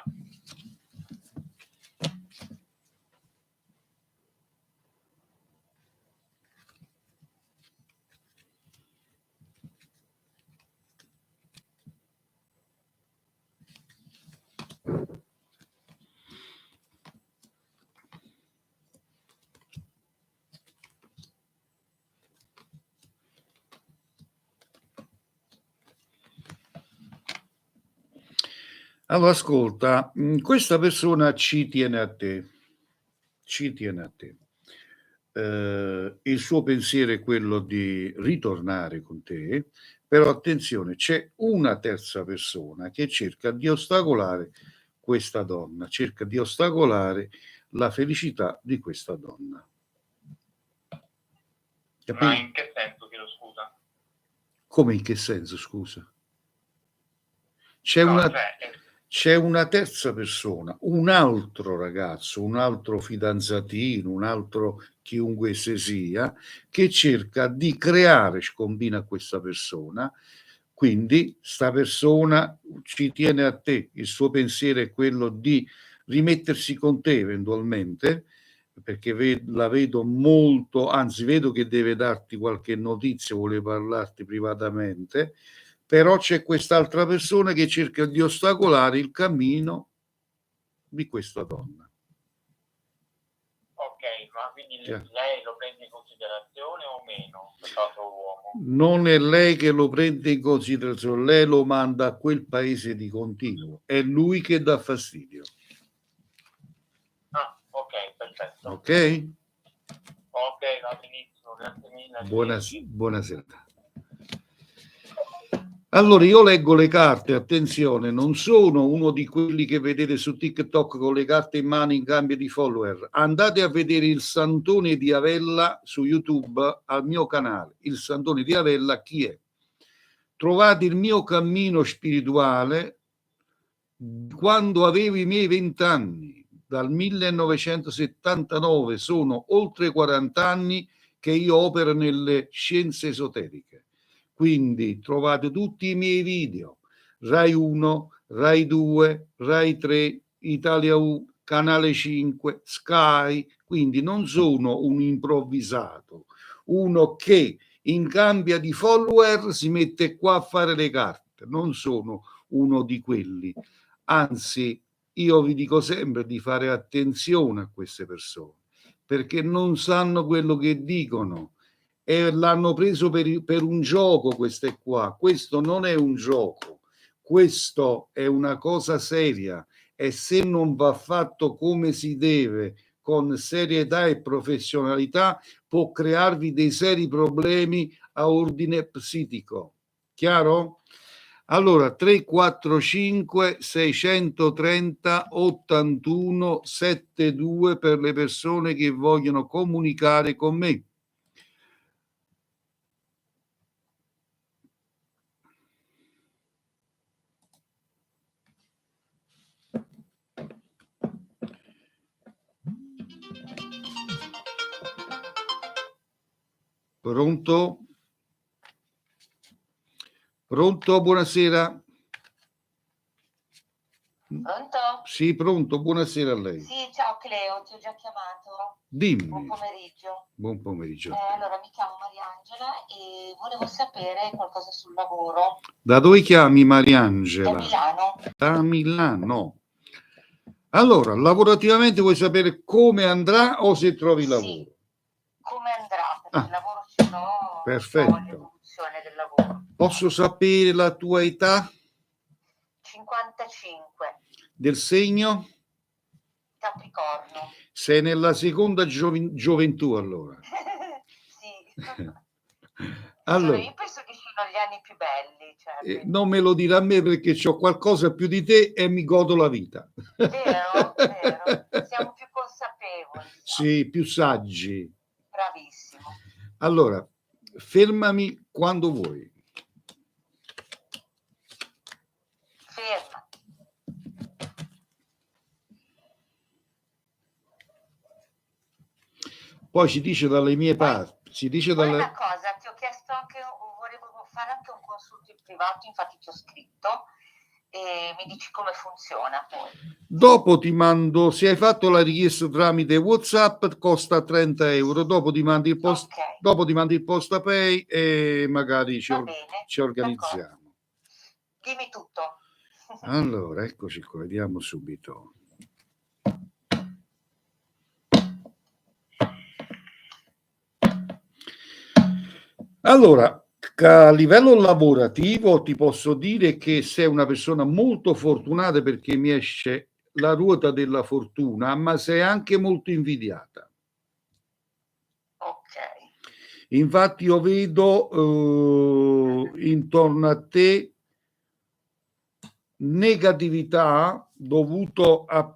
[SPEAKER 1] Allora, ascolta, questa persona ci tiene a te, il suo pensiero è quello di ritornare con te, però attenzione, c'è una terza persona che cerca di ostacolare questa donna, cerca di ostacolare la felicità di questa donna. Capito?
[SPEAKER 6] Ma in che senso, chiedo scusa?
[SPEAKER 1] Come in che senso, scusa?
[SPEAKER 6] No,
[SPEAKER 1] C'è una terza persona, un altro ragazzo, un altro fidanzatino, un altro chiunque esse sia, che cerca di creare scombina a questa persona. Quindi sta persona ci tiene a te, il suo pensiero è quello di rimettersi con te eventualmente, perché la vedo molto, anzi vedo che deve darti qualche notizia, vuole parlarti privatamente, però c'è quest'altra persona che cerca di ostacolare il cammino di questa donna.
[SPEAKER 6] Ok, ma quindi lei lo prende in considerazione o meno, quest'altro uomo?
[SPEAKER 1] Non è lei che lo prende in considerazione, lei lo manda a quel paese di continuo, è lui che dà fastidio.
[SPEAKER 6] Ah, ok, perfetto.
[SPEAKER 1] Ok?
[SPEAKER 6] Ok, va benissimo, grazie mille.
[SPEAKER 1] Buonasera. Allora, io leggo le carte, attenzione, non sono uno di quelli che vedete su TikTok con le carte in mano in cambio di follower. Andate a vedere il Santone di Avella su YouTube al mio canale. Il Santone di Avella chi è? Trovate il mio cammino spirituale quando avevo i miei 20 anni, dal 1979, sono oltre 40 anni che io opero nelle scienze esoteriche. Quindi trovate tutti i miei video, Rai 1, Rai 2, Rai 3, Italia 1, Canale 5, Sky, quindi non sono un improvvisato, uno che in cambio di follower si mette qua a fare le carte, non sono uno di quelli, anzi io vi dico sempre di fare attenzione a queste persone, perché non sanno quello che dicono. E l'hanno preso per un gioco queste qua. Questo non è un gioco, questo è una cosa seria e se non va fatto come si deve, con serietà e professionalità può crearvi dei seri problemi a ordine psitico. Chiaro? Allora 345 630 81 72 per le persone che vogliono comunicare con me. Pronto? Pronto? Buonasera.
[SPEAKER 7] Pronto?
[SPEAKER 1] Sì, pronto. Buonasera a lei.
[SPEAKER 7] Sì, ciao Cleo, ti ho già chiamato.
[SPEAKER 1] Dimmi.
[SPEAKER 7] Buon pomeriggio.
[SPEAKER 1] Buon pomeriggio.
[SPEAKER 7] Allora, mi chiamo Mariangela e volevo sapere qualcosa sul lavoro.
[SPEAKER 1] Da dove chiami Mariangela?
[SPEAKER 7] Da Milano.
[SPEAKER 1] Da Milano. Allora, lavorativamente vuoi sapere come andrà o se trovi
[SPEAKER 7] Sì.
[SPEAKER 1] lavoro?
[SPEAKER 7] Come andrà? Perché il lavoro ce l'ho.
[SPEAKER 1] Perfetto.
[SPEAKER 7] So l'evoluzione del lavoro.
[SPEAKER 1] Posso sapere la tua età?
[SPEAKER 7] 55.
[SPEAKER 1] Del segno?
[SPEAKER 7] Capricorno.
[SPEAKER 1] Sei nella seconda gioventù allora.
[SPEAKER 7] Sì.
[SPEAKER 1] Allora,
[SPEAKER 7] Io penso che siano gli anni più belli. Cioè,
[SPEAKER 1] non me lo dire a me perché ho qualcosa più di te e mi godo la vita.
[SPEAKER 7] Vero, vero. Siamo più consapevoli.
[SPEAKER 1] Sì, più saggi.
[SPEAKER 7] Bravissimo.
[SPEAKER 1] Allora, fermami quando vuoi.
[SPEAKER 7] Ferma.
[SPEAKER 1] Poi si dice dalle mie parti, si dice
[SPEAKER 7] Poi
[SPEAKER 1] dalle...
[SPEAKER 7] una cosa, ti ho chiesto anche, volevo fare anche un consulto in privato, infatti ti ho scritto e mi dici come funziona poi.
[SPEAKER 1] Dopo ti mando, se hai fatto la richiesta tramite WhatsApp, costa 30 euro, dopo ti mandi il post,
[SPEAKER 7] Ok.
[SPEAKER 1] dopo ti mandi il Postapay e magari ci
[SPEAKER 7] Va bene,
[SPEAKER 1] organizziamo.
[SPEAKER 7] d'accordo. Dimmi tutto.
[SPEAKER 1] Allora, eccoci qua, vediamo subito. Allora, a livello lavorativo ti posso dire che sei una persona molto fortunata perché mi esce la ruota della fortuna, ma sei anche molto invidiata.
[SPEAKER 7] Ok.
[SPEAKER 1] Infatti io vedo intorno a te negatività dovuto a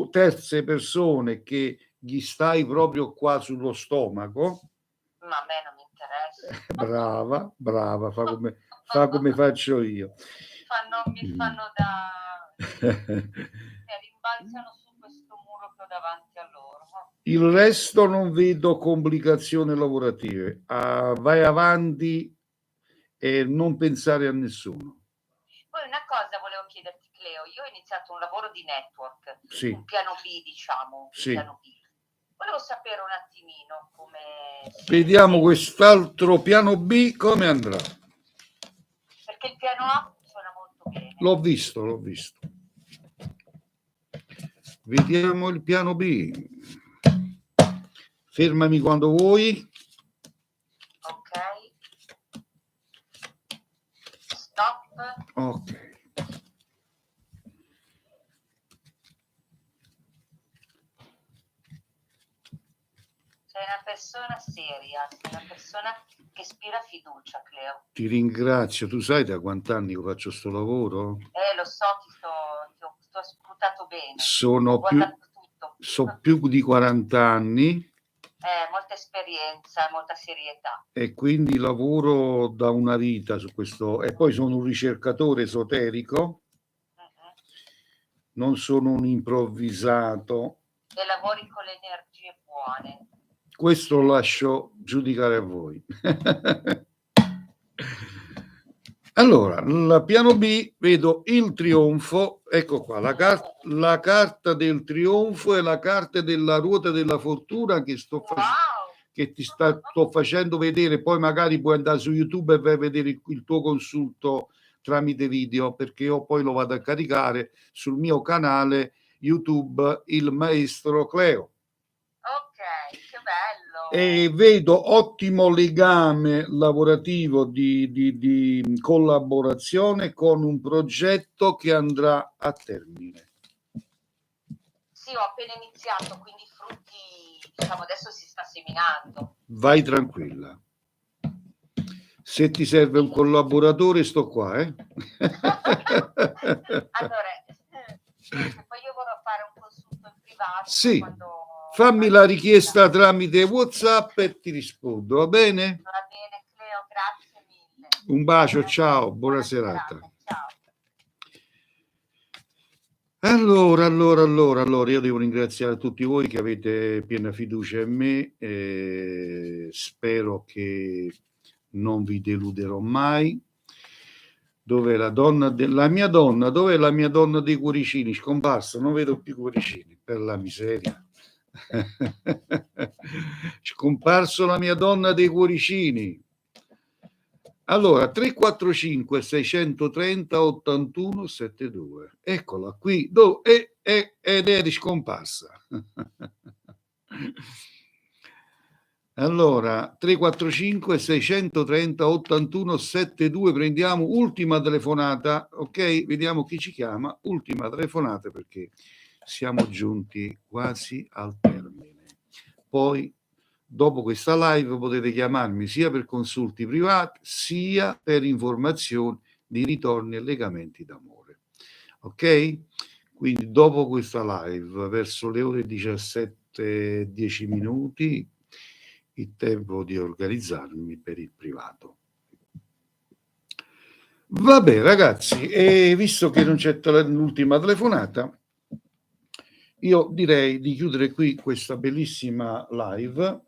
[SPEAKER 1] terze persone che gli stai proprio qua sullo stomaco.
[SPEAKER 7] Ma a me non mi interessa.
[SPEAKER 1] Brava, fa come faccio io.
[SPEAKER 7] Mi fanno da... mi rimbalzano su questo muro che ho davanti a loro.
[SPEAKER 1] Il resto non vedo complicazioni lavorative. Vai avanti e non pensare a nessuno.
[SPEAKER 7] Poi una cosa volevo chiederti, Cleo, io ho iniziato un lavoro di network,
[SPEAKER 1] Sì.
[SPEAKER 7] un piano B, diciamo,
[SPEAKER 1] Sì.
[SPEAKER 7] piano B. Volevo sapere un attimino come...
[SPEAKER 1] Vediamo quest'altro piano B come andrà.
[SPEAKER 7] Perché il piano A suona molto bene.
[SPEAKER 1] L'ho visto. Vediamo il piano B. Fermami quando vuoi.
[SPEAKER 7] Ok. Stop.
[SPEAKER 1] Ok.
[SPEAKER 7] Sei una persona seria, sei una persona che ispira fiducia, Cleo.
[SPEAKER 1] Ti ringrazio. Tu sai da quant'anni che faccio sto lavoro?
[SPEAKER 7] Lo so, ti ho sputato bene.
[SPEAKER 1] Sono più di 40 anni.
[SPEAKER 7] Molta esperienza, molta serietà.
[SPEAKER 1] E quindi lavoro da una vita su questo. E poi sono un ricercatore esoterico. Non sono un improvvisato.
[SPEAKER 7] E lavori con le energie buone.
[SPEAKER 1] Questo lo lascio giudicare a voi. Allora, il piano B vedo il trionfo, ecco qua, la carta del trionfo e la carta della ruota della fortuna che sto facendo vedere, poi magari puoi andare su YouTube e vai a vedere il tuo consulto tramite video, perché io poi lo vado a caricare sul mio canale YouTube, il maestro Cleo.
[SPEAKER 7] Ok, che bello.
[SPEAKER 1] E vedo ottimo legame lavorativo di collaborazione con un progetto che andrà a termine.
[SPEAKER 7] Sì,
[SPEAKER 3] Sì, ho appena iniziato, quindi i frutti, diciamo, adesso si sta seminando.
[SPEAKER 1] Vai tranquilla. Se ti serve un collaboratore, sto qua,
[SPEAKER 3] Allora, poi io vorrò fare un consulto in privato.
[SPEAKER 1] Sì,
[SPEAKER 3] Quando...
[SPEAKER 1] fammi la richiesta tramite WhatsApp e ti rispondo, va bene?
[SPEAKER 3] Va bene, Cleo, grazie mille.
[SPEAKER 1] Un bacio, ciao, buona serata.
[SPEAKER 3] Ciao.
[SPEAKER 1] Allora, io devo ringraziare tutti voi che avete piena fiducia in me, spero che non vi deluderò mai. Dov'è la donna la mia donna? Dov'è la mia donna dei cuoricini? Scomparsa, non vedo più cuoricini, per la miseria. Scomparso la mia donna dei cuoricini. Allora, 345 630 81 72. Eccola qui, ed è riscomparsa. Allora, 345 630 81 72, prendiamo ultima telefonata, ok? Vediamo chi ci chiama, ultima telefonata perché siamo giunti quasi al termine. Poi, dopo questa live potete chiamarmi sia per consulti privati, sia per informazioni di ritorni e legamenti d'amore. Ok? Quindi dopo questa live, verso le ore 17:10 minuti, il tempo di organizzarmi per il privato. Vabbè ragazzi, e visto che non c'è l'ultima telefonata, io direi di chiudere qui questa bellissima live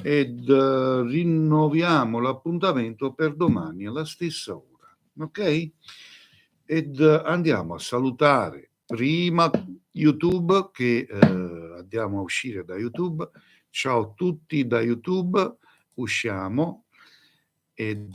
[SPEAKER 1] ed rinnoviamo l'appuntamento per domani alla stessa ora, ok? Ed andiamo a salutare prima YouTube, che andiamo a uscire da YouTube. Ciao a tutti da YouTube, usciamo ed